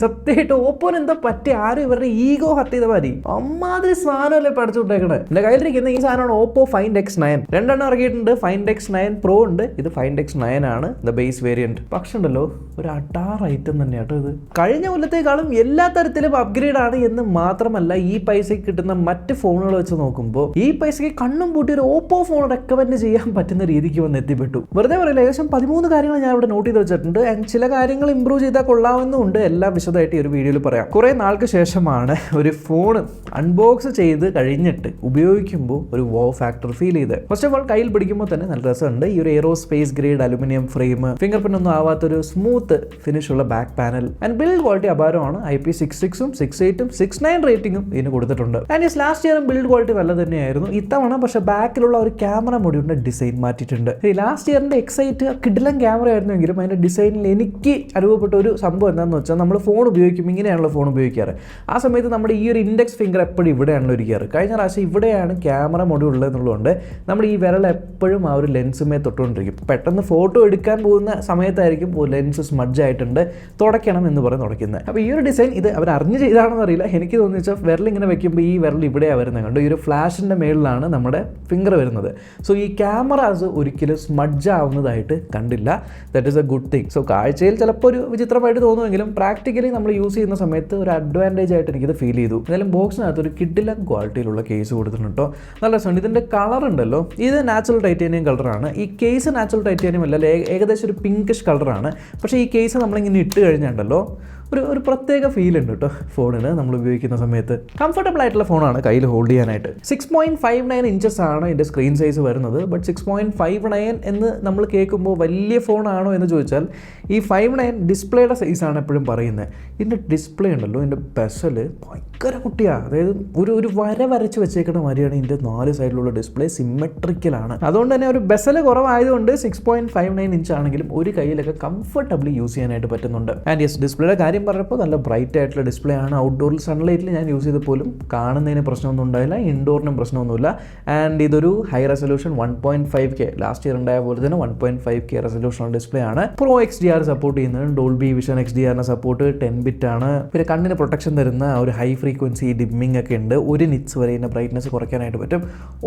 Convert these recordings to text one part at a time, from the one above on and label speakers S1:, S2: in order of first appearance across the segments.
S1: സത്യമായിട്ട് ഓപ്പോന് എന്താ പറ്റി, ആരും ഇവരുടെ ഈഗോ ഹർട്ട് ചെയ്ത മാതിരി അമ്മാതിരി സാധനമല്ലേ പഠിച്ചുകൊണ്ടേക്കണേ. എൻ്റെ കയ്യിലിരിക്കുന്ന ഈ സാധനമാണ് ഓപ്പോ Find X9. രണ്ടെണ്ണം ഇറങ്ങിയിട്ടുണ്ട്. Find X9 Pro ഉണ്ട്, ഇത് Find X9 ആണ് ദ ബേസ് വേരിയന്റ്. പക്ഷെ ഉണ്ടല്ലോ ഒരു അടാർ ഐറ്റം തന്നെയാട്ടോ ഇത്. കഴിഞ്ഞ കൊല്ലത്തേക്കാളും എല്ലാ തരത്തിലും അപ്ഗ്രേഡ് ആണ് എന്ന് മാത്രമല്ല, ഈ പൈസയ്ക്ക് കിട്ടുന്ന മറ്റ് ഫോണുകൾ വെച്ച് നോക്കുമ്പോൾ ഈ പൈസയ്ക്ക് കണ്ണും പൂട്ടി ഒരു ഓപ്പോ ഫോൺ റെക്കമെൻഡ് ചെയ്യാൻ പറ്റുന്ന രീതിക്ക് വന്ന് എത്തിപ്പെട്ടു. വെറുതെ പറയില്ല, ഏകദേശം 13 കാര്യങ്ങൾ ഞാൻ ഇവിടെ നോട്ട് ചെയ്ത് വെച്ചിട്ടുണ്ട്. ആൻഡ് ചില കാര്യങ്ങൾ ഇമ്പ്രൂവ് ചെയ്താൽ കൊള്ളാവുന്നുണ്ട്. എല്ലാം വിശദമായിട്ട് ഈ ഒരു വീഡിയോയിൽ പറയാം. കുറേ നാൾക്ക് ശേഷമാണ് ഒരു ഫോൺ അൺബോക്സ് ചെയ്ത് കഴിഞ്ഞിട്ട് ഉപയോഗിക്കുമ്പോൾ ഒരു വോ ഫാക്ടർ ഫീൽ ചെയ്ത്. ഫസ്റ്റ് ഓഫ് ഓൾ കയ്യിൽ പിടിക്കുമ്പോൾ തന്നെ നല്ല രസമുണ്ട്. ഈ ഒരു aerospace grade aluminium frame, fingerprint ഒന്നും ആവാത്തൊരു സ്മൂത്ത് ഫിനിഷ് ഉള്ള back panel and build quality അപാരമാണ്. IP66ഉം 68ഉം 69 റേറ്റിംഗും ഇതിന് കൊടുത്തിട്ടുണ്ട്. ആൻഡ് ലാസ്റ്റ് ഇയറും ബിൽഡ് ക്വാളിറ്റി നല്ല തന്നെയായിരുന്നു. ഇത്തവണ പക്ഷേ ബാക്കിലുള്ള ഒരു ക്യാമറ മൊഡ്യൂളിന്റെ ഡിസൈൻ മാറ്റിയിട്ടുണ്ട്. ലാസ്റ്റ് ഇയറിന്റെ എക്സൈറ്റ് കിടിലൻ ക്യാമറ ആയിരുന്നെങ്കിലും അതിന്റെ ഡിസൈനിൽ എനിക്ക് അനുഭവപ്പെട്ട ഒരു സംഭവം എന്താണെന്ന് വെച്ചാൽ, നമ്മൾ ഫോൺ ഉപയോഗിക്കും ഇങ്ങനെയാണല്ലോ ഫോൺ ഉപയോഗിക്കാറ്. ആ സമയത്ത് നമ്മുടെ ഈ ഒരു ഇൻഡെക്സ് ഫിംഗർ എപ്പോഴും ഇവിടെയാണല്ലോ ഇരിക്കാറ്. കഴിഞ്ഞ പ്രാവശ്യം ഇവിടെയാണ് ക്യാമറ മൊഡ്യൂൾ ഉള്ളത് എന്നുള്ളതുകൊണ്ട് നമ്മൾ ഈ വിരൽ എപ്പോഴും ആ ഒരു ലെൻസുമേ തൊട്ടുകൊണ്ടിരിക്കും. പെട്ടെന്ന് ഫോട്ടോ എടുക്കാൻ പോകുന്ന സമയത്തായിരിക്കും ലെൻസ് സ്മഡ്ജ് ആയിട്ടുണ്ട്, തുടയ്ക്കണം എന്ന് പറഞ്ഞ് തുടയ്ക്കുന്നത്. അപ്പോൾ ഈ ഒരു ഡിസൈൻ ഇത് അവർ അറിഞ്ഞ് ചെയ്താണെന്ന് അറിയില്ല. എനിക്ക് തോന്നി വെച്ചാൽ വിരൽ ഇങ്ങനെ വെക്കുമ്പോൾ ഈ വിരൽ ഇവിടെയാണ് വരുന്നത് കണ്ടു. ഈ ഒരു ഫ്ലാഷിൻ്റെ മേളിലാണ് നമ്മുടെ ഫിംഗർ വരുന്നത്. സോ ഈ ക്യാമറാസ് ഒരിക്കലും സ്മഡ്ജ് ആവുന്നതായിട്ട് കണ്ടില്ല. That is A good thing. So കാഴ്ചയിൽ ചിലപ്പോൾ ഒരു വിചിത്രമായിട്ട് തോന്നുമെങ്കിലും പ്രാക്ടിക്കലി നമ്മൾ യൂസ് ചെയ്യുന്ന സമയത്ത് ഒരു അഡ്വാൻറ്റേജ് ആയിട്ട് എനിക്കിത് ഫീൽ ചെയ്തു. എന്തായാലും ബോക്സിനകത്ത് ഒരു കിഡിലൻ ക്വാളിറ്റിയിലുള്ള കേസ് കൊടുത്തിട്ടുണ്ട് കേട്ടോ. നല്ല രസമുണ്ട്. ഇതിൻ്റെ കളർ ഉണ്ടല്ലോ, ഇത് നാച്ചുറൽ ടൈറ്റാനിയം കളറാണ്. ഈ കേസ് നാച്ചുറൽ ടൈറ്റാനിയം അല്ല, ഏകദേശം ഒരു പിങ്കിഷ് കളറാണ്. പക്ഷേ ഈ കേസ് നമ്മളിങ്ങനെ ഇട്ട് കഴിഞ്ഞാണ്ടല്ലോ ഒരു പ്രത്യേക ഫീൽ ഉണ്ട് കേട്ടോ ഫോണിന് നമ്മൾ ഉപയോഗിക്കുന്ന സമയത്ത്. കംഫർട്ടബിൾ ആയിട്ടുള്ള ഫോണാണ് കയ്യിൽ ഹോൾഡ് ചെയ്യാനായിട്ട്. 6.59 ഇഞ്ചസ് ആണ് ഇതിൻ്റെ സ്ക്രീൻ സൈസ് വരുന്നത്. ബട്ട് 6.59 എന്ന് നമ്മൾ കേൾക്കുമ്പോൾ വലിയ ഫോണാണോ എന്ന് ചോദിച്ചാൽ, ഈ 59 ഡിസ്പ്ലേയുടെ സൈസാണ് എപ്പോഴും പറയുന്നത്. ഇതിൻ്റെ ഡിസ്പ്ലേ ഉണ്ടല്ലോ, ഇതിൻ്റെ ബെസല് ഭയങ്കര കുട്ടിയാണ്. അതായത് ഒരു വര വരച്ച് വെച്ചേക്കുന്ന മാതിരിയാണ് ഇതിൻ്റെ 4 സൈഡിലുള്ള ഡിസ്പ്ലേ. സിമെട്രിക്കലാണ്. അതുകൊണ്ട് തന്നെ ഒരു ബെസല് കുറവായതുകൊണ്ട് 6.59 ഇഞ്ച് ആണെങ്കിലും ഒരു കയ്യിലൊക്കെ കംഫർട്ടബിളി യൂസ് ചെയ്യാനായിട്ട് പറ്റുന്നുണ്ട്. ആൻഡ് യെസ്, ഡിസ്പ്ലേയുടെ കാര്യം പറഞ്ഞപ്പോൾ നല്ല ബ്രൈറ്റ് ആയിട്ടുള്ള ഡിസ്പ്ലേ ആണ്. ഔട്ട്ഡോറിൽ സൺലൈറ്റിൽ ഞാൻ യൂസ് ചെയ്ത് പോലും കാണുന്നതിന് പ്രശ്നമൊന്നും ഉണ്ടായില്ല, ഇൻഡോറിനും പ്രശ്നമൊന്നുമില്ല. ആൻഡ് ഇതൊരു high resolution 1.5K, last year ഉണ്ടായ പോലെ തന്നെ 1.5K റെസൊല്യൂഷനുള്ള ഡിസ്പ്ലേ ആണ്. പ്രോ XDR സപ്പോർട്ട് ചെയ്യുന്നത്, Dolby vision XDR support 10 bit ആണ്. പിന്നെ കണ്ണിന് പ്രൊട്ടക്ഷൻ തരുന്ന ഒരു ഹൈ ഫ്രീക്വൻസി ഡിമ്മിങ് ഒക്കെ ഉണ്ട്. 1 നിറ്റ്സ് വരെ ഇതിൻ്റെ ബ്രൈറ്റ്നസ് കുറയ്ക്കാനായിട്ട് പറ്റും.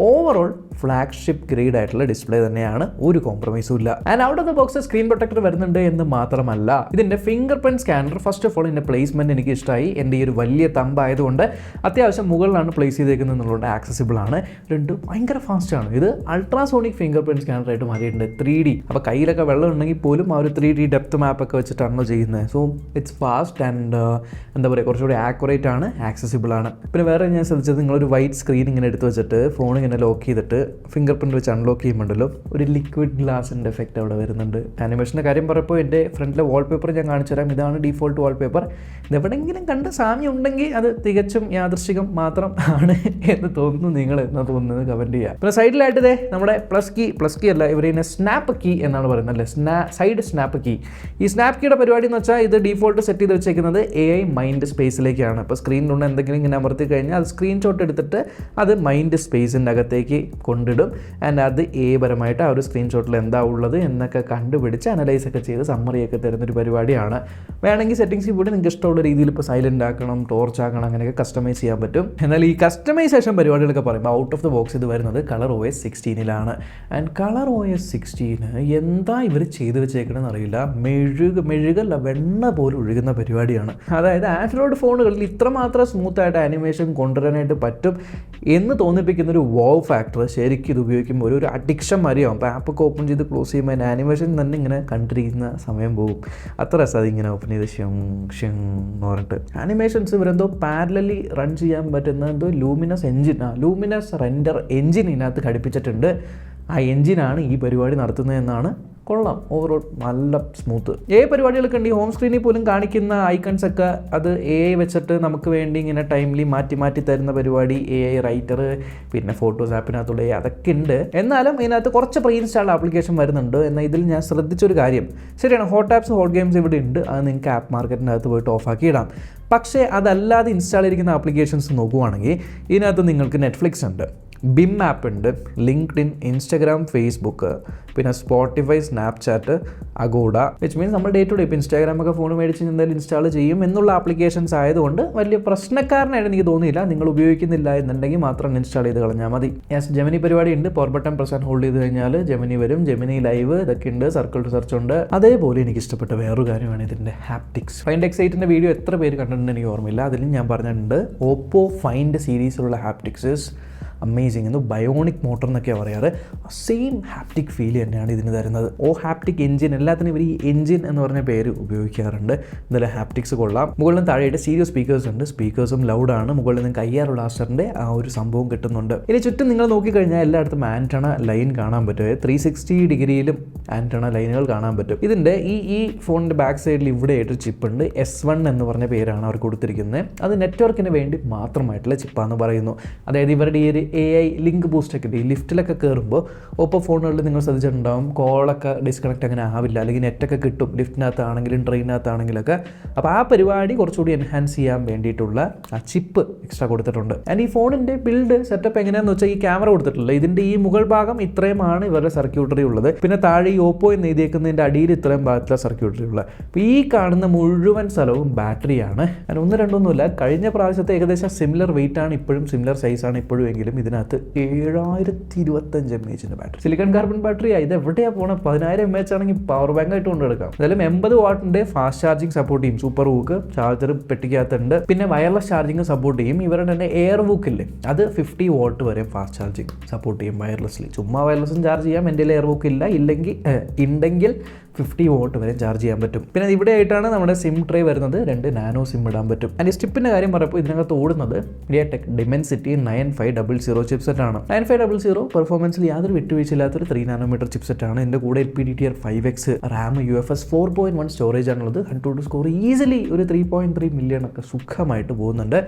S1: ഓവറോൾ ഫ്ലാഗ്ഷിപ്പ് ഗ്രേഡ് ആയിട്ടുള്ള ഡിസ്പ്ലേ തന്നെയാണ്, ഒരു കോംപ്രമൈസും ഇല്ല. And out of the box screen protector വരുന്നുണ്ട് എന്ന് മാത്രമല്ല, ഇതിൻ്റെ finger print scanner first of all ഇതിൻ്റെ പ്ലേസ്മെൻറ്റ് എനിക്ക് ഇഷ്ടമായി. എൻ്റെ ഈ ഒരു വലിയ തമ്പായതുകൊണ്ട് അത്യാവശ്യം മുകളിലാണ് പ്ലേസ് ചെയ്തേക്കുന്നത് എന്നുള്ളത് ആക്സസിബിൾ ആണ്. ഭയങ്കര ഫാസ്റ്റാണ്. ഇത് അൾട്രാസോണിക് ഫിംഗർ പ്രിന്റ് സ്കാനറായിട്ട് മാറിയിട്ടുണ്ട്, 3D. അപ്പോൾ കയ്യിലൊക്കെ വെള്ളം ഉണ്ടെങ്കിൽ പോലും ആ ഒരു 3D ഡെപ്ത് മാപ്പൊക്കെ വെച്ചിട്ടാണല്ലോ ചെയ്യുന്നത്. സോ ഇറ്റ്സ് ഫാസ്റ്റ് ആൻഡ് എന്താ പറയുക, കുറച്ചുകൂടി ആക്യുറേറ്റ് ആണ്, ആക്സസിബിൾ ആണ്. പിന്നെ വേറെ ഞാൻ ശ്രദ്ധിച്ചത്, നിങ്ങളൊരു വൈറ്റ് സ്ക്രീൻ ഇങ്ങനെ എടുത്ത് വെച്ചിട്ട് ഫോൺ ഇങ്ങനെ ലോക്ക് ചെയ്തിട്ട് ഫിംഗർ പ്രിന്റ് വെച്ച് അൺലോക്ക് ചെയ്യുമ്പോണ്ടല്ലോ ഒരു ലിക്വിഡ് ഗ്ലാസിൻ്റെ എഫക്റ്റ് അവിടെ വരുന്നുണ്ട്. ആനിമേഷൻ്റെ കാര്യം പറയുമ്പോൾ എൻ്റെ ഫ്രണ്ടിലെ വാൾപേപ്പർ ഞാൻ കാണിച്ചു തരാം. ഇതാണ് ഡീഫോൾട്ട് വാൾപേപ്പർ. ഇതെവിടെയെങ്കിലും കണ്ട് സാമ്യം ഉണ്ടെങ്കിൽ അത് തികച്ചും യാദൃശ്ചികം മാത്രം ആണ് എന്ന് തോന്നുന്നു. നിങ്ങൾ എന്നാ തോന്നുന്നത് കമൻറ്റ് ചെയ്യുക. പിന്നെ സൈഡിലായിട്ട് ഇതേ നമ്മുടെ പ്ലസ് കീ അല്ല, ഇവരിനെ സ്നാപ്പ് കീ എന്നാണ് പറയുന്നത് അല്ലേ, സൈഡ് സ്നാപ്പ് കീ. ഈ സ്നാപ്പ് കീയുടെ പരിപാടി എന്ന് വെച്ചാൽ ഇത് ഡീഫോൾട്ട് സെറ്റ് ചെയ്ത് വെച്ചേക്കുന്നത് AI മൈൻഡ് സ്പേസിലേക്കാണ്. അപ്പോൾ സ്ക്രീനിലുള്ള എന്തെങ്കിലും ഇങ്ങനെ അമർത്തി കഴിഞ്ഞാൽ അത് സ്ക്രീൻഷോട്ട് എടുത്തിട്ട് അത് മൈൻഡ് സ്പേസിൻ്റെ അകത്തേക്ക് കൊണ്ടിടും. ആൻഡ് അത് പരമായിട്ട് ആ ഒരു സ്ക്രീൻഷോട്ടിൽ എന്താ ഉള്ളത് എന്നൊക്കെ കണ്ടുപിടിച്ച് അനലൈസ് ഒക്കെ ചെയ്ത് സമ്മറിയൊക്കെ തരുന്നൊരു പരിപാടിയാണ്. വേണമെങ്കിൽ സെറ്റിംഗ്സിൽ പോയിട്ട് നിങ്ങൾക്ക് ഇഷ്ടമുള്ള രീതിയിൽ ഇപ്പോൾ സൈലൻ്റ് ആക്കണം, ടോർച്ച് ആക്കണം, അങ്ങനെയൊക്കെ കസ്റ്റമൈസ് ചെയ്യാൻ പറ്റും. എന്നാൽ ഈ കസ്റ്റമൈസേഷൻ പരിപാടികളൊക്കെ പറയുമ്പോൾ ഔട്ട് ഓഫ് ദ ബോക്സ് ഇത് വരുന്നത് ColorOS 16 ആൻഡ് ColorOS 16 എന്താ ഇവർ ചെയ്ത് വെച്ചേക്കണമെന്ന് അറിയില്ല. മെഴുകല്ല, വെണ്ണ പോലും ഒഴുകുന്ന പരിപാടിയാണ്. അതായത് ആൻഡ്രോയിഡ് ഫോണുകളിൽ ഇത്രമാത്രം സ്മൂത്തായിട്ട് ആനിമേഷൻ കൊണ്ടുവരാനായിട്ട് പറ്റും എന്ന് തോന്നിപ്പിക്കുന്നൊരു വോവ് ഫാക്ടർ ശരിക്കും ഇത് ഉപയോഗിക്കുമ്പോൾ ഒരു അഡിക്ഷൻ മതിയാവും. അപ്പോൾ ആപ്പൊക്കെ ഓപ്പൺ ചെയ്ത് ക്ലോസ് ചെയ്യുമ്പോൾ അതിൻ്റെ ആനിമേഷൻ തന്നെ ഇങ്ങനെ കണ്ടിരിക്കുന്ന സമയം പോകും. അത്ര രസം അതിങ്ങനെ ഓപ്പൺ ചെയ്ത് എന്ന് പറഞ്ഞിട്ട് ആനിമേഷൻസ് ഇവരെന്തോ പാരലലി റൺ ചെയ്യാൻ പറ്റുന്ന എന്തോ ലൂമിനസ് റെൻഡർ എൻജിൻ ഇതിനകത്ത് ഘടിപ്പിച്ചിട്ടുണ്ട്. ആ എൻജിനാണ് ഈ പരിപാടി നടത്തുന്നതെന്നാണ്. കൊള്ളാം, ഓവറോൾ നല്ല സ്മൂത്ത്. പരിപാടികളൊക്കെ ഉണ്ട്. ഈ ഹോം സ്ക്രീനിൽ പോലും കാണിക്കുന്ന ഐക്കൺസ് ഒക്കെ അത് AI വെച്ചിട്ട് നമുക്ക് വേണ്ടി ഇങ്ങനെ ടൈംലി മാറ്റി തരുന്ന പരിപാടി. AI റൈറ്റർ, പിന്നെ ഫോട്ടോസ് ആപ്പിനകത്തുള്ള അതൊക്കെ ഉണ്ട്. എന്നാലും ഇതിനകത്ത് കുറച്ച് പ്രീ ഇൻസ്റ്റാൾഡ് ആപ്ലിക്കേഷൻ വരുന്നുണ്ട്. എന്നാൽ ഇതിൽ ഞാൻ ശ്രദ്ധിച്ചൊരു കാര്യം, ശരിയാണ്, ഹോട്ട് ആപ്സ് ഹോട്ട് ഗെയിംസ് ഇവിടെ ഉണ്ട്. അത് നിങ്ങൾക്ക് ആപ്പ് മാർക്കറ്റിൻ്റെ അകത്ത് പോയിട്ട് ഓഫാക്കി ഇടാം. പക്ഷേ അതല്ലാതെ ഇൻസ്റ്റാൾ ചെയ്തിരിക്കുന്ന ആപ്ലിക്കേഷൻസ് നോക്കുവാണെങ്കിൽ ഇതിനകത്ത് നിങ്ങൾക്ക് നെറ്റ്ഫ്ലിക്സ് ഉണ്ട്, ബിം ആപ്പ് ഉണ്ട്, ലിങ്ക്ഡ് ഇൻ, ഇൻസ്റ്റാഗ്രാം, ഫേസ്ബുക്ക്, പിന്നെ Spotify, Snapchat, Aguada, which means നമ്മൾ ഡേ ടു ഡേ ഇപ്പോൾ ഇൻസ്റ്റാഗ്രാമൊക്കെ ഫോൺ മേടിച്ച് എന്തായാലും ഇൻസ്റ്റാൾ ചെയ്യും എന്നുള്ള ആപ്ലിക്കേഷൻസ് ആയതുകൊണ്ട് വലിയ പ്രശ്നക്കാരനായിട്ട് എനിക്ക് തോന്നിയില്ല. നിങ്ങൾ ഉപയോഗിക്കുന്നില്ല എന്നുണ്ടെങ്കിൽ മാത്രം ഇൻസ്റ്റാൾ ചെയ്ത് കളഞ്ഞാൽ മതി. യെസ്, ജെമിനി പരിപാടി ഉണ്ട്. Power button press and hold ചെയ്ത് കഴിഞ്ഞാൽ ജെമിനി വരും, ജെമിനി ലൈവ് ഇതൊക്കെ ഉണ്ട്, സർക്കിൾ ടു സെർച്ച് ഉണ്ട്. അതേപോലെ എനിക്ക് ഇഷ്ടപ്പെട്ട വേറൊരു കാര്യമാണ് ഇതിൻ്റെ ഹാപ്റ്റിക്സ്. ഫൈൻഡ് X8ൻ്റെ വീഡിയോ എത്ര പേര് കണ്ടിട്ടുണ്ടെന്ന് എനിക്ക് ഓർമ്മയില്ല. അതിലും ഞാൻ പറഞ്ഞിട്ടുണ്ട് ഓപ്പോ ഫൈൻഡ് സീരീസിലുള്ള ഹാപ്റ്റിക്സ് അമേസിങ് എന്ന്. ബയോണിക് മോട്ടർ എന്നൊക്കെയാണ് പറയാറ്. സെയിം ഹാപ്റ്റിക് ഫീൽ തന്നെയാണ് ഇതിന് തരുന്നത്. ഹാപ്റ്റിക് എഞ്ചിൻ, എല്ലാത്തിനും ഇവർ ഈ എഞ്ചിൻ എന്ന് പറഞ്ഞ പേര് ഉപയോഗിക്കാറുണ്ട്. ഇതിൽ ഹാപ്റ്റിക്സ് കൊള്ളാം. മുകളിലും താഴെയായിട്ട് സ്റ്റീരിയോ സ്പീക്കേഴ്സ് ഉണ്ട്, സ്പീക്കേഴ്സും ലൗഡാണ്. മുകളിൽ നിന്ന് IR ബ്ലാസ്റ്ററിൻ്റെ ആ ഒരു സംഭവം കിട്ടുന്നുണ്ട്. ഇനി ചുറ്റും നിങ്ങൾ നോക്കിക്കഴിഞ്ഞാൽ എല്ലായിടത്തും ആൻറ്റണ ലൈൻ കാണാൻ പറ്റും. 360 ഡിഗ്രിയിലും ആൻറ്റണ ലൈനുകൾ കാണാൻ പറ്റും. ഇതിൻ്റെ ഈ ഫോണിൻ്റെ ബാക്ക് സൈഡിൽ ഇവിടെ ആയിട്ട് ചിപ്പ് ഉണ്ട്. S1 എന്ന് പറഞ്ഞ പേരാണ് അവർ കൊടുത്തിരിക്കുന്നത്. അത് നെറ്റ്വർക്കിന് വേണ്ടി മാത്രമായിട്ടുള്ള ചിപ്പാന്ന് പറയുന്നു. അതായത് ഇവരുടെ ഈ ഒരു AI ലിങ്ക് ബൂസ്റ്റൊക്കെ ഈ ലിഫ്റ്റിലൊക്കെ കയറുമ്പോൾ ഓപ്പോ ഫോണുകളിൽ നിങ്ങൾ ശ്രദ്ധിച്ചിട്ടുണ്ടാവും, കോളൊക്കെ ഡിസ്കണക്ട് അങ്ങനെ ആവില്ല, അല്ലെങ്കിൽ നെറ്റൊക്കെ കിട്ടും ലിഫ്റ്റിനകത്താണെങ്കിലും ട്രെയിനകത്താണെങ്കിലൊക്കെ. അപ്പോൾ ആ പരിപാടി കുറച്ചുകൂടി എൻഹാൻസ് ചെയ്യാൻ വേണ്ടിയിട്ടുള്ള ആ ചിപ്പ് എക്സ്ട്രാ കൊടുത്തിട്ടുണ്ട്. ആൻഡ് ഈ ഫോണിൻ്റെ ബിൽഡ് സെറ്റപ്പ് എങ്ങനെയാണെന്ന് വെച്ചാൽ ഈ ക്യാമറ കൊടുത്തിട്ടില്ല. ഇതിൻ്റെ ഈ മുകൾ ഭാഗം ഇത്രയുമാണ് ഇവരുടെ സർക്യൂട്ടറി ഉള്ളത്. പിന്നെ താഴെ ഈ ഓപ്പോ എന്ന് എഴുതിയേക്കുന്നതിൻ്റെ അടിയിൽ ഇത്രയും ഭാഗത്തിലെ സർക്യൂട്ടറി ഉള്ളത്. അപ്പോൾ ഈ കാണുന്ന മുഴുവൻ സ്ഥലവും ബാറ്ററിയാണ്. അതിന് 1-2 കഴിഞ്ഞ പ്രാവശ്യത്തെ ഏകദേശം സിമിലർ വെയിറ്റ് ആണ് ഇപ്പോഴും, സിമിലർ സൈസാണ് ഇപ്പോഴും. എങ്കിലും ഇതിനകത്ത് 7025 mAh ബാറ്ററി, സിലിക്കൺ കാർബൺ ബാറ്ററിയാണ്. ഇത് എവിടെയാണ് പോകണം? 10,000 mAh ആണെങ്കിൽ പവർ ബാങ്ക് ആയിട്ട് കൊണ്ടെടുക്കാം. എന്തായാലും 80 വാട്ടിൻ്റെ ഫാസ്റ്റ് ചാർജിങ് സപ്പോർട്ട് ചെയ്യും. സൂപ്പർ വൂക്ക് ചാർജർ പെട്ടിക്കകത്തുണ്ട്. പിന്നെ വയർലെസ് ചാർജിങ് സപ്പോർട്ട് ചെയ്യും. ഇവരുടെ തന്നെ എയർ വൂക്കില്ലേ, അത് 50 വാട്ട് വരെ ഫാസ്റ്റ് ചാർജിങ് സപ്പോർട്ട് ചെയ്യും വയർലെസ്ലി. ചുമ്മാ വയർലെസ്സും ചാർജ് ചെയ്യാം. എൻ്റെ എയർ വൂക്ക് ഇല്ല, ഉണ്ടെങ്കിൽ 50 വാട്ട് വരെ ചാർജ് ചെയ്യാൻ പറ്റും. പിന്നെ ഇവിടെ ആയിട്ടാണ് നമ്മുടെ സിം ട്രേ വരുന്നത്. 2 നാനോ സിം ഇടാൻ പറ്റും. അതിൻ്റെ സ്റ്റിപ്പിൻ്റെ കാര്യം പറയുമ്പോൾ ഇതിനകത്ത് ഓടുന്നത് MediaTek Dimensity 9500 ചിപ്സെറ്റ് ആണ്. 9500 പെർഫോമൻസിൽ യാതൊരു വിട്ടുവീഴ്ചയില്ലാത്തൊരു 3 നാനോമീറ്റർ ചിപ്സെറ്റ് ആണ്. ഇതിൻ്റെ കൂടെ LPDDR 5X RAM, UFS 4.1 storage ആണുള്ളത്. AnTuTu സ്കോർ ഈസിലി ഒരു 3.3 മില്യൺ ഒക്കെ സുഖമായിട്ട് പോകുന്നുണ്ട്.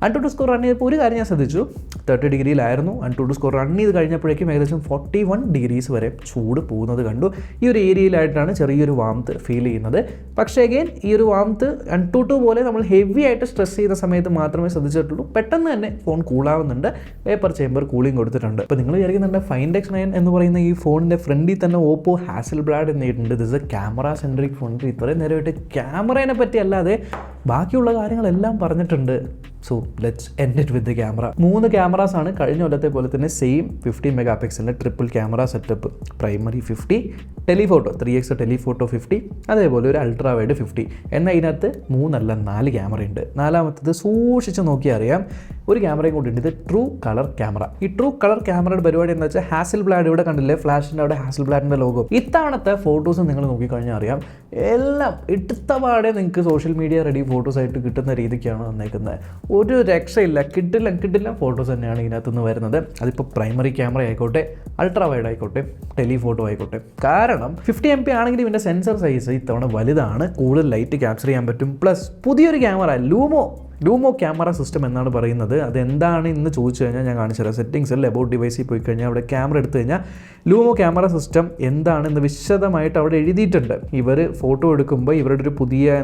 S1: AnTuTu സ്കോർ റൺ ചെയ്തപ്പോൾ ഒരു കാര്യം ഞാൻ ശ്രദ്ധിച്ചു, 30 ഡിഗ്രിയിലായിരുന്നു. AnTuTu സ്കോർ റൺ ചെയ്ത് കഴിഞ്ഞപ്പോഴേക്കും ഏകദേശം 41 ഡിഗ്രീസ് വരെ ചൂട് പോകുന്നത് കണ്ടു. ഈ ഒരു ഏരിയയിലായിട്ടാണ് ചെറിയൊരു വാംത്ത് ഫീൽ ചെയ്യുന്നത്. പക്ഷേ അഗൈൻ ഈ ഒരു വാംത്ത് AnTuTu പോലെ നമ്മൾ ഹെവി ആയിട്ട് സ്ട്രെസ് ചെയ്യുന്ന സമയത്ത് മാത്രമേ ശ്രദ്ധിച്ചിട്ടുള്ളൂ. പെട്ടെന്ന് തന്നെ ഫോൺ കൂളാവുന്നുണ്ട്. വേപ്പർ ചേമ്പർ കൂളിംഗ് കൊടുത്തിട്ടുണ്ട്. ഇപ്പോൾ നിങ്ങൾ വിചാരിക്കുന്നുണ്ട് Find X9 എന്ന് പറയുന്ന ഈ ഫോണിൻ്റെ ഫ്രണ്ടിൽ തന്നെ ഓപ്പോ ഹാസൽബ്ലാഡ് എന്നിട്ടുണ്ട്. This a camera centric phone. ഇത്രയും നേരമായിട്ട് ക്യാമറേനെ പറ്റി അല്ലാതെ ബാക്കിയുള്ള കാര്യങ്ങളെല്ലാം പറഞ്ഞിട്ടുണ്ട്. So let's end it with the camera. 3 cameras ആണ്. കഴിഞ്ഞ കൊല്ലത്തെ പോലെ തന്നെ സെയിം 50 മെഗാ പിക്സലിൻ്റെ triple camera setup. Primary 50, telephoto 3x telephoto 50, അതേപോലെ ഒരു അൾട്രാ വൈഡ് 50. എന്നാൽ ഇതിനകത്ത് 4 ക്യാമറ ഉണ്ട്. നാലാമത്തത് സൂക്ഷിച്ച് നോക്കിയാൽ അറിയാം, ഒരു ക്യാമറയും കൂടിയുണ്ട്. ഇത് ട്രൂ കളർ ക്യാമറ. ഈ ട്രൂ കളർ ക്യാമറയുടെ പരിപാടി എന്ന് വെച്ചാൽ ഹാസൽബ്ലാഡ് ഇവിടെ കണ്ടില്ലേ, ഫ്ലാഷിൻ്റെ അവിടെ ഹാസൽബ്ലാഡിൻ്റെ ലോഗോ. ഇത്തവണത്തെ ഫോട്ടോസ് നിങ്ങൾ നോക്കിക്കഴിഞ്ഞാൽ അറിയാം, എല്ലാം എടുത്തപാടെ നിങ്ങൾക്ക് സോഷ്യൽ മീഡിയ റെഡി ഫോട്ടോസ് ആയിട്ട് കിട്ടുന്ന രീതിക്കാണ് വന്നേക്കുന്നത്. ഒരു രക്ഷയില്ല, കിട്ടില്ല ഫോട്ടോസ് തന്നെയാണ് ഇതിനകത്തുനിന്ന് വരുന്നത്. അതിപ്പോൾ പ്രൈമറി ക്യാമറ ആയിക്കോട്ടെ, അൾട്രാ വൈഡ് ആയിക്കോട്ടെ, ടെലിഫോട്ടോ ആയിക്കോട്ടെ. കാരണം 50 MP ആണെങ്കിലും ഇതിൻ്റെ സെൻസർ സൈസ് ഇത്തവണ വലുതാണ്. കൂടുതൽ ലൈറ്റ് ക്യാപ്ചർ ചെയ്യാൻ പറ്റും. പ്ലസ് പുതിയൊരു ക്യാമറ ലൂമോ ക്യാമറ സിസ്റ്റം എന്നാണ് പറയുന്നത്. അതെന്താണ് എന്ന് ചോദിച്ചു കഴിഞ്ഞാൽ ഞാൻ കാണിച്ചു തരാം. സെറ്റിംഗ്സിൽ അബൌട്ട് ഡിവൈസിൽ പോയി കഴിഞ്ഞാൽ അവിടെ ക്യാമറ എടുത്തു കഴിഞ്ഞാൽ ലൂമോ ക്യാമറ സിസ്റ്റം എന്താണെന്ന് വിശദമായിട്ട് അവിടെ എഴുതിയിട്ടുണ്ട്. ഇവർ ഫോട്ടോ എടുക്കുമ്പോൾ ഇവരുടെ ഒരു പുതിയ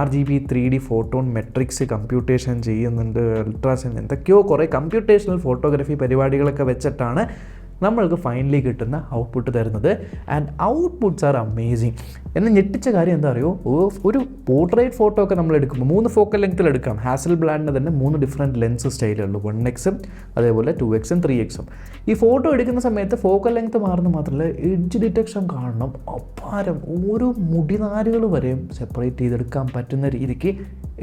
S1: RGB 3D photon matrix computation ചെയ്യുന്നുണ്ട്. അൾട്രാസൗണ്ട് എന്തൊക്കെയോ കുറേ കമ്പ്യൂട്ടേഷണൽ ഫോട്ടോഗ്രാഫി പരിപാടികളൊക്കെ വെച്ചിട്ടാണ് നമ്മൾക്ക് ഫൈനലി കിട്ടുന്ന ഔട്ട്പുട്ട് തരുന്നത്. And outputs are amazing. എന്നെ ഞെട്ടിച്ച കാര്യം എന്താ അറിയോ, ഒരു പോർട്രേറ്റ് ഫോട്ടോ ഒക്കെ നമ്മൾ എടുക്കുമ്പോൾ 3 ഫോക്കൽ ലെങ്ത്തിൽ എടുക്കാം. ഹാസൽബ്ലാഡിൻ്റെ തന്നെ 3 ഡിഫറെൻറ്റ് ലെൻസ് സ്റ്റൈലുള്ളൂ. 1x, അതേപോലെ 2x, 3x. ഈ ഫോട്ടോ എടുക്കുന്ന സമയത്ത് ഫോക്കൽ ലെങ്ത്ത് മാറുന്ന മാത്രമല്ല, എഡ്ജ് ഡിറ്റക്ഷൻ കാണണം. അപാരം. ഓരോ മുടിനാരുകൾ വരെയും സെപ്പറേറ്റ് ചെയ്തെടുക്കാൻ പറ്റുന്ന രീതിക്ക്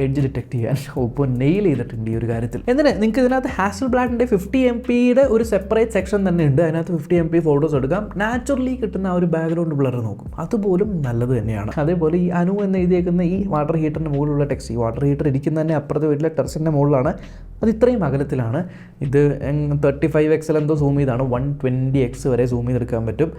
S1: എഡ്ജ് ഡിറ്റക്ട് ചെയ്യാൻ ഓപ്പോ നെയിൽ ചെയ്തിട്ടുണ്ട് ഈ ഒരു കാര്യത്തിൽ. എന്തിനാ നിങ്ങൾക്ക് ഇതിനകത്ത് ഹാസൽബ്ലാഡിൻ്റെ 50 MP ഒരു സെപ്പറേറ്റ് സെക്ഷൻ തന്നെ ഉണ്ട്. അതിനകത്ത് 50 MP ഫോട്ടോസ് എടുക്കാം. നാച്ചുറലി കിട്ടുന്ന ആ ഒരു ബാക്ക്ഗ്രൗണ്ട് ബ്ലർ നോക്കും, അതുപോലും നല്ലത് തന്നെയാണ്. അതേപോലെ ഈ അനു എന്ന് എഴുതിയേക്കുന്ന ഈ വാട്ടർ ഹീറ്ററിൻ്റെ മുകളിലുള്ള ടെക്സ്റ്റ്, ഈ വാട്ടർ ഹീറ്റർ ഇരിക്കുന്ന തന്നെ അപ്പുറത്തെ വീട്ടിലെ ടെറസിൻ്റെ മുകളിലാണ്. അത് ഇത്രയും അകലത്തിലാണ്. ഇത് 35x എന്തോ സൂം ചെയ്താണ്, 120x വരെ സൂം ചെയ്തെടുക്കാൻ പറ്റും.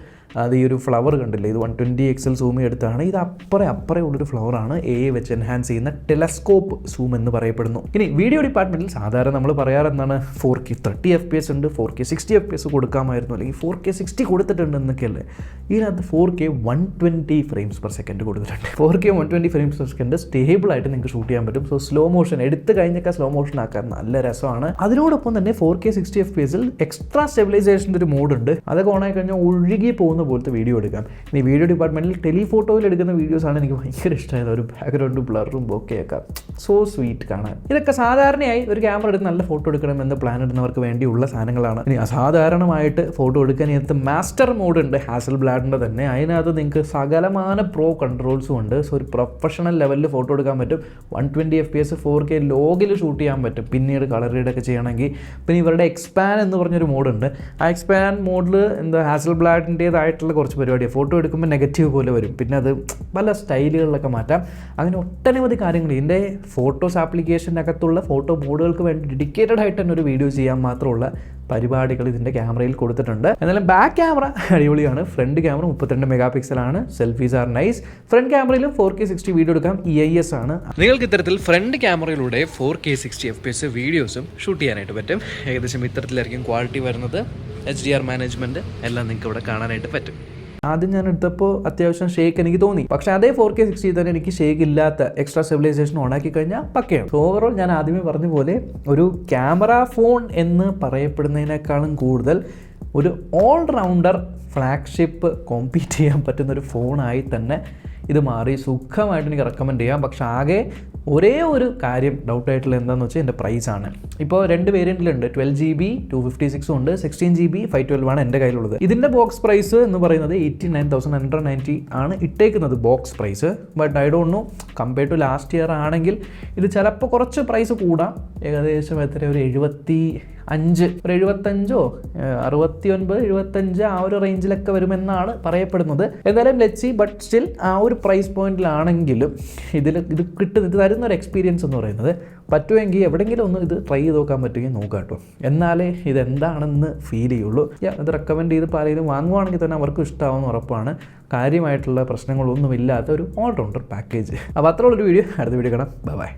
S1: അത് ഈ ഒരു ഫ്ലവർ കണ്ടില്ലേ, ഇത് 120XL സൂം എടുത്താണ്. ഇത് അപ്പറേ ഉള്ളൊരു ഫ്ലവറാണ് AI വെച്ച് എൻഹാൻസ് ചെയ്യുന്ന ടെലസ്കോപ്പ് സൂം എന്ന് പറയപ്പെടുന്നു. ഇനി വീഡിയോ ഡിപ്പാർട്ട്മെൻറ്റിൽ സാധാരണ നമ്മൾ പറയാറ് എന്താണ്, 4K 30 FPS ഉണ്ട്, 4K 60 FPS കൊടുക്കാമായിരുന്നു, അല്ലെങ്കിൽ 4K 60 കൊടുത്തിട്ടുണ്ട് എന്നൊക്കെയല്ലേ. ഇതിനകത്ത് 4K 120 frames per second കൊടുത്തിട്ടുണ്ട്. 4K 120 frames per second stable ആയിട്ട് നിങ്ങൾക്ക് ഷൂട്ട് ചെയ്യാൻ പറ്റും. സോ സ്ലോ മോഷൻ എടുത്ത് കഴിഞ്ഞൊക്കെ സ്ലോ മോഷൻ ആക്കാൻ നല്ല രസമാണ്. അതിനോടൊപ്പം തന്നെ 4K 60 FPSൽ എക്സ്ട്രാ സ്റ്റെബിലൈസേഷൻ്റെ ഒരു മോഡുണ്ട്. അതൊക്കെ ഓണായി കഴിഞ്ഞാൽ ഒഴുകി പോകുന്ന പോലത്തെ വീഡിയോ എടുക്കാം. ഇനി വീഡിയോ ഡിപ്പാർട്ട്മെൻറ്റിൽ ടെലിഫോട്ടോയിൽ എടുക്കുന്ന വീഡിയോസാണ് എനിക്ക് ഭയങ്കര ഇഷ്ടമായത്. ഒരു ബാക്ക്ഗ്രൗണ്ട് ബ്ലറും ബൊക്കെയൊക്കെ സോ സ്വീറ്റ് കാണാൻ. ഇതൊക്കെ സാധാരണയായി ഒരു ക്യാമറ എടുത്ത് നല്ല ഫോട്ടോ എടുക്കണമെന്ന് പ്ലാൻ ഇടുന്നവർക്ക് വേണ്ടിയുള്ള സാധനങ്ങളാണ്. ഇനി അസാധാരണമായിട്ട് ഫോട്ടോ എടുക്കാൻ ഇതിനകത്ത് മാസ്റ്റർ മോഡ് ഉണ്ട്, ഹാസൽബ്ലാഡിൻ്റെ തന്നെ. അതിനകത്ത് നിങ്ങൾക്ക് സകലമാന പ്രോ കൺട്രോൾസും ഉണ്ട്. സോ ഒരു പ്രൊഫഷണൽ ലെവലിൽ ഫോട്ടോ എടുക്കാൻ പറ്റും. 120 FPS 4K ലോഗിൽ ഷൂട്ട് ചെയ്യാൻ പറ്റും. പിന്നീട് കളർ റീഡൊക്കെ ചെയ്യണമെങ്കിൽ. പിന്നെ ഇവരുടെ എക്സ്പാൻ എന്ന് പറഞ്ഞൊരു മോഡുണ്ട്. ആ എക്സ്പാൻ മോഡിൽ ഹാസൽബ്ലാഡിൻ്റേതായിട്ടുള്ള കുറച്ച് പരിപാടിയാണ്. ഫോട്ടോ എടുക്കുമ്പോൾ നെഗറ്റീവ് പോലെ വരും, പിന്നെ അത് പല സ്റ്റൈലുകളിലൊക്കെ മാറ്റാം. അങ്ങനെ ഒട്ടനവധി കാര്യങ്ങൾ ഇതിൻ്റെ ഫോട്ടോസ് ആപ്ലിക്കേഷൻ്റെ അകത്തുള്ള ഫോട്ടോ മോഡുകൾക്ക് വേണ്ടി ഡെഡിക്കേറ്റഡ് ആയിട്ട് തന്നെ ഒരു വീഡിയോ ചെയ്യാൻ മാത്രമുള്ള പരിപാടികൾ ഇതിൻ്റെ ക്യാമറയിൽ കൊടുത്തിട്ടുണ്ട്. എന്നാലും ബാക്ക് ക്യാമറ അടിപൊളിയാണ്. ഫ്രണ്ട് ക്യാമറ 32 MP ആണ്. Selfies are nice. ഫ്രണ്ട് ക്യാമറയിലും 4K 60 വീഡിയോ എടുക്കാം. EIS ആണ്. നിങ്ങൾക്ക് ഇത്തരത്തിൽ ഫ്രണ്ട് ക്യാമറയിലൂടെ 4K 60 FPS വീഡിയോസും ഷൂട്ട് ചെയ്യാനായിട്ട് പറ്റും. ഏകദേശം ഇത്തരത്തിലായിരിക്കും ക്വാളിറ്റി വരുന്നത്. HDR മാനേജ്മെൻറ്റ് എല്ലാം നിങ്ങൾക്ക് ഇവിടെ കാണാനായിട്ട് പറ്റും. ആദ്യം ഞാൻ എടുത്തപ്പോൾ അത്യാവശ്യം ഷേക്ക് എനിക്ക് തോന്നി, പക്ഷേ അതേ 4K 60 തന്നെ എനിക്ക് ഷേക്ക് ഇല്ലാത്ത എക്സ്ട്രാ സ്റ്റെബിലൈസേഷൻ ഓണാക്കി കഴിഞ്ഞാൽ പക്കയാണ്. ഓവറോൾ ഞാൻ ആദ്യമേ പറഞ്ഞ പോലെ ഒരു ക്യാമറ ഫോൺ എന്ന് പറയപ്പെടുന്നതിനേക്കാളും കൂടുതൽ ഒരു ഓൾറൗണ്ടർ ഫ്ലാഗ്ഷിപ്പ് കോമ്പീറ്റ് ചെയ്യാൻ പറ്റുന്നൊരു ഫോണായി തന്നെ ഇത് മാറി. സുഖമായിട്ട് എനിക്ക് റെക്കമെൻഡ് ചെയ്യാം. പക്ഷേ ആകെ ഒരേ ഒരു കാര്യം ഡൗട്ടായിട്ടുള്ള എന്താണെന്ന് വെച്ചാൽ എൻ്റെ പ്രൈസാണ്. ഇപ്പോൾ 2 വേരിയൻറ്റിലുണ്ട്. 12GB 256 ഉണ്ട്, 16GB 512 ആണ് എൻ്റെ കയ്യിലുള്ളത്. ഇതിൻ്റെ ബോക്സ് പ്രൈസ് എന്ന് പറയുന്നത് 89,990 ആണ് ഇട്ടേക്കുന്നത് box price. But I don't know, compare to last year ആണെങ്കിൽ ഇത് ചിലപ്പോൾ കുറച്ച് പ്രൈസ് കൂടാം. ഏകദേശം എത്ര, ഒരു 75 ആ ഒരു റേഞ്ചിലൊക്കെ വരുമെന്നാണ് പറയപ്പെടുന്നത്. എന്തായാലും ലെറ്റ്സ് സീ. ബട്ട് സ്റ്റിൽ ആ ഒരു പ്രൈസ് പോയിന്റിലാണെങ്കിലും ഇത് തരുന്ന ഒരു എക്സ്പീരിയൻസ് എന്ന് പറയുന്നത് പറ്റുമെങ്കിൽ എവിടെയെങ്കിലും ഒന്ന് ഇത് ട്രൈ ചെയ്ത് നോക്കാൻ പറ്റുമെങ്കിൽ നോക്കാം കേട്ടോ. എന്നാലേ ഇതെന്താണെന്ന് ഫീൽ ചെയ്യുള്ളൂ. ഇത് റെക്കമെൻഡ് ചെയ്ത് പലരും വാങ്ങുവാണെങ്കിൽ തന്നെ അവർക്കും ഇഷ്ടമാവുമെന്ന് ഉറപ്പാണ്. കാര്യമായിട്ടുള്ള പ്രശ്നങ്ങളൊന്നുമില്ലാത്ത ഒരു ഓൾറൗണ്ടർ പാക്കേജ്. അപ്പോൾ അത്രയുള്ളൊരു വീഡിയോ. അടുത്ത വീഡിയോ കാണാം. ബൈ.